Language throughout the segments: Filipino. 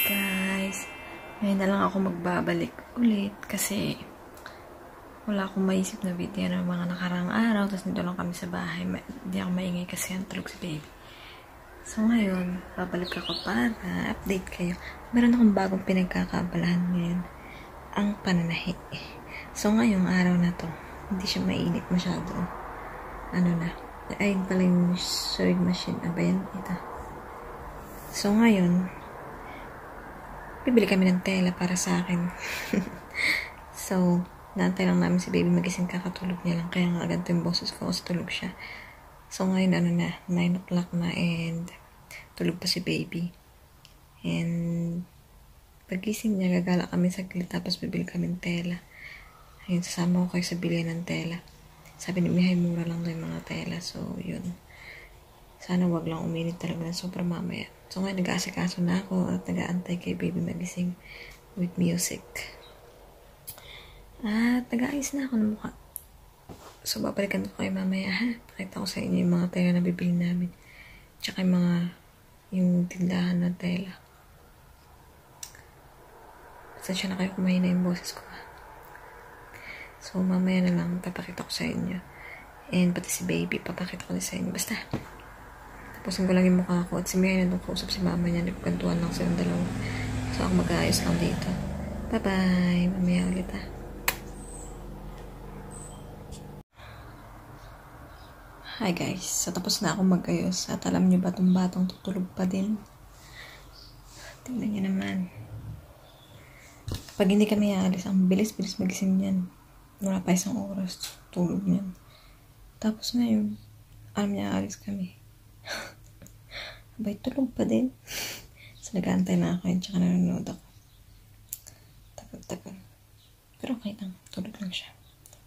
Guys, ngayon na lang ako magbabalik ulit kasi wala akong maisip na video ng mga nakarang araw, tapos nito lang kami sa bahay. Hindi ako maingay kasi ang tulog si baby. So ngayon, babalik ako para update kayo. Meron akong bagong pinagkakaabalahan ngayon, ang pananahi. So ngayong araw na to, hindi siya mainit masyado. Ano na, ayun pala yung sewing machine. Abayan, ito. So ngayon, bibili kami ng tela para sa akin. So, naantay lang namin si baby magising, kakatulog niya lang. Kaya nga agad yung boses ko kasi tulog siya. So, ngayon ano na, 9 o'clock na and tulog pa si baby. And pagising niya, gagala kami saglit tapos bibili kami ng tela. Ayun, sasama ko kayo sa bilihan ng tela. Sabi ni Mihay, mura lang yung mga tela. So, yun. Sana wag lang uminit talaga na sobrang mamaya. So ngayon nag-aasikaso na ako at nag-aantay kay baby magising with music. At nag-aayos na ako ng mukha. So babalikan ko kayo mamaya ha. Pakita ko sa inyo yung mga tela na bibili namin. Tsaka yung tindahan na tela. Pasensya na kayo kung mahina yung boses ko ha. So mamaya na lang papakita ko sa inyo. And pati si baby papakita ko na sa inyo. Basta tapusin ko lang yung mukha ko at si Mary nandun kausap si mama niya, nagkukantuhan lang silang dalawa. So ako mag-aayos lang dito. Bye bye, mamaya ulit ha. Hi guys, so tapos na ako mag-ayos at alam niyo ba itong batang tutulog pa din? Tingnan niyo naman. Pag hindi kami aalis, ang bilis-bilis magising niyan. Wala pa isang oras, tulog niyan. Tapos ngayon, alam niya aalis kami. Abay, tulog pa din. So, nag-aantay na ako yun, tsaka nanonood ako. Tagal-tagal. Pero okay lang, tulog lang siya.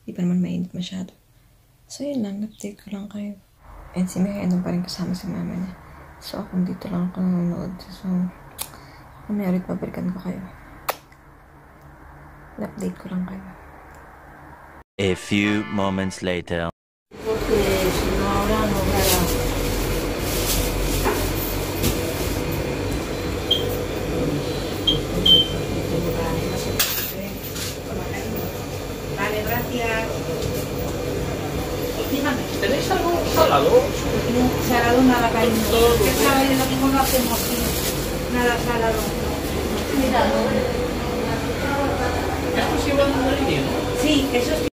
Di pa naman mainit masyado. So, yun lang, update ko lang kayo. And si Mary, ano pa rin kasama si mama niya. So, ako dito lang ako nanonood. So, mamaya ulit pabalikan ko kayo. Update ko lang kayo. A few moments later. ¿Tenéis algo salado? Salado nada, cariño. Es lo mismo lo hacemos aquí. Nada salado. Esto sí va en línea, ¿no? Sí, eso es.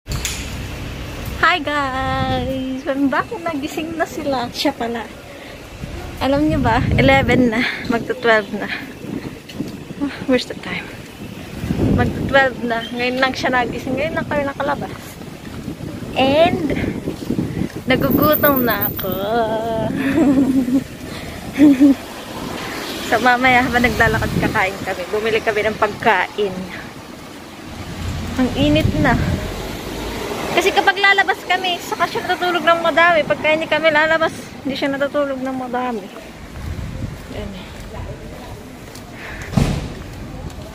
Hi guys! Bakit nagising na sila? Siya pala. Alam niyo ba? 11 na. Magto-12 na. Where's the time? Magto-12 na. Ngayon lang siya nagising. Ngayon lang kami nakalabas. And nagugutom na ako. So mamaya habang naglalakad kakain kami. Bumili kami ng pagkain. Ang init na. Kasi kapag lalabas kami, saka siya natutulog ng madami. Pagka hindi kami lalabas, hindi siya natutulog ng madami. Yan.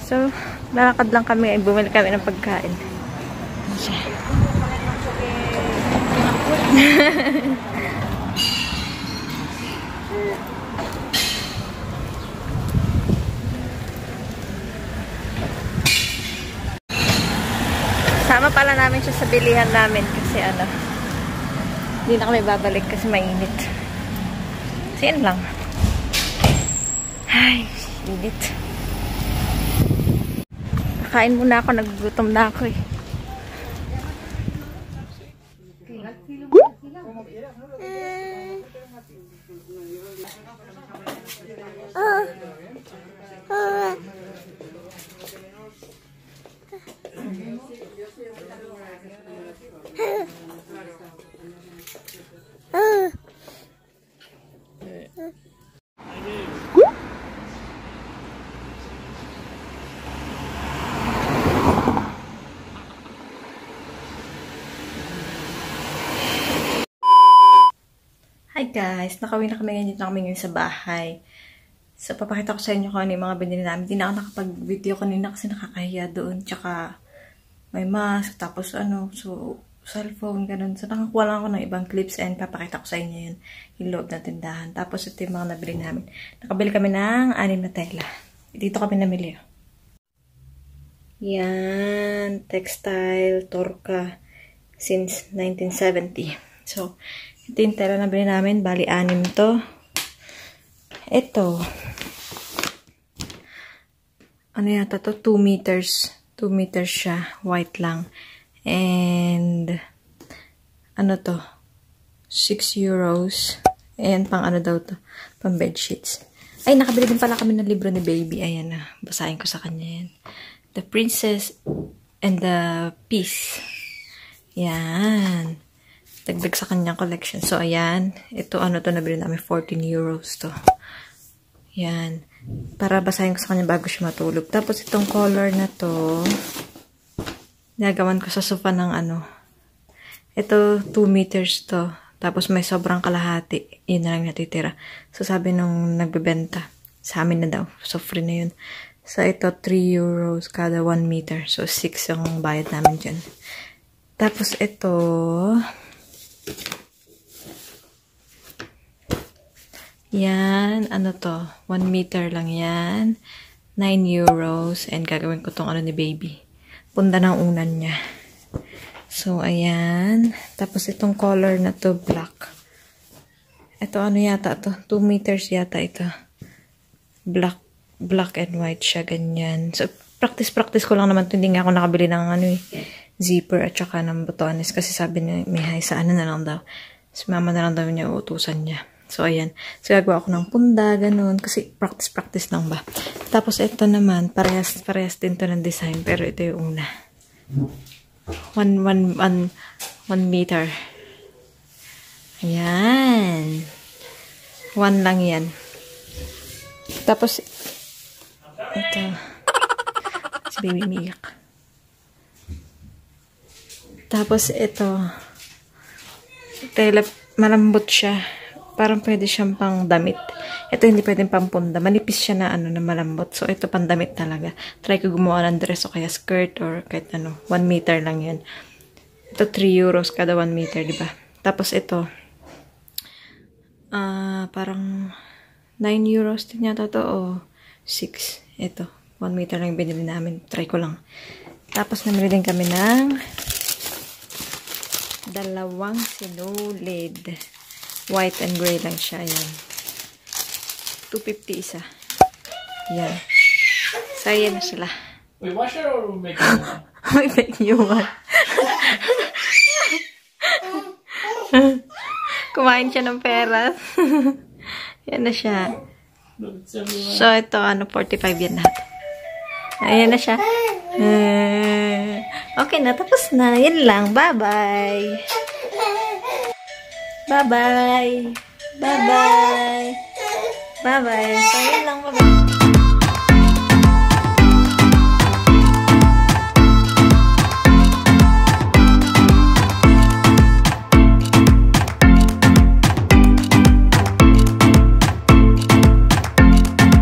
So, lalakad lang kami ay bumili kami ng pagkain. Siya. Sama pala namin siya sa bilihan namin kasi hindi na kami babalik kasi mainit. Kasi yan lang. Ay, init. Kain muna ako, nagugutom na ako eh. Hi guys! Nakawin na kami ngayon. Dito na kami ngayon sa bahay. So, papakita ko sa inyo kung ano yung mga binili namin. Hindi na ako nakapag-video kanina kasi nakakahiya doon. Tsaka, may mask. Tapos, so, cellphone, ganun. So, nakakuha lang ako ng ibang clips and papakita ko sa inyo yun. Yung loob ng tindahan. Tapos, ito yung mga nabili namin. Nakabili kami ng 6 na tela. Dito kami namili. Yan. Textile, Torka. Since 1970. So, ito yung tela na bili namin. Bali, 6 to. Ito. Ano yata to? 2 meters. 2 meters siya. White lang. And, ano to? 6 euros. And, pang ano daw to? Pang bedsheets. Ay, nakabili din pala kami ng libro ni Baby. Ayan na. Basahin ko sa kanya yan. The Princess and the Peace. Yan. Dagdag sa kanyang collection. So, ayan. Ito, ano to, nabili namin 14 euros to. Yan. Para basahin ko sa kanya bago siya matulog. Tapos, itong color na to, nagawan ko sa sofa ng ano. Ito, 2 meters to. Tapos, may sobrang kalahati. Yun na lang natitira. So, sabi nung nagbebenta, sa amin na daw. So, free na yun. So, ito, 3 euros kada 1 meter. So, 6 yung bayad namin dyan. Tapos, ito, yan, ano to, 1 meter lang yan, 9 euros, and gagawin ko tong ano ni Baby. Punda ng unan niya. So, ayan. Tapos, itong color na to, black. Ito, ano yata to? 2 meters yata ito. Black and white siya, ganyan. So, practice ko lang naman to. Hindi nga ako nakabili ng ano eh, zipper at saka ng botones kasi sabi ni Mihay sa ano na lang daw. Si mama na lang daw niya uutusan niya. So, ayan. So, gagawa ako ng punda, ganun. Kasi practice lang ba. Tapos, ito naman, parehas din to ng design. Pero ito yung una. 1 meter. Ayan. 1 lang yan. Tapos, ito. Si Baby miyak. Tapos, ito. Malambot siya. Parang pwede siyang pang damit. Ito hindi pwedeng pang punda. Manipis siya na ano na malambot. So, ito pang damit talaga. Try ko gumawa ng dress o kaya skirt or kahit ano. 1 meter lang yan. Ito 3 euros kada 1 meter, diba? Tapos, ito. Parang 9 euros din yata to o 6. Ito. 1 meter lang yung binili namin. Try ko lang. Tapos, namili din kami ng 2 sinulid. White and gray lang siya. Ayan. 250 isa. Ayan. So, ayan na sila. Wait, wash it or make it? We make new one. Kumain siya ng pera. Ayan na siya. So, ito, 45 yan lahat. Ayan na siya. Okay na, tapos na. Yan lang. Bye-bye. Bye-bye. Bye-bye. Bye-bye. So, yan lang. Bye-bye.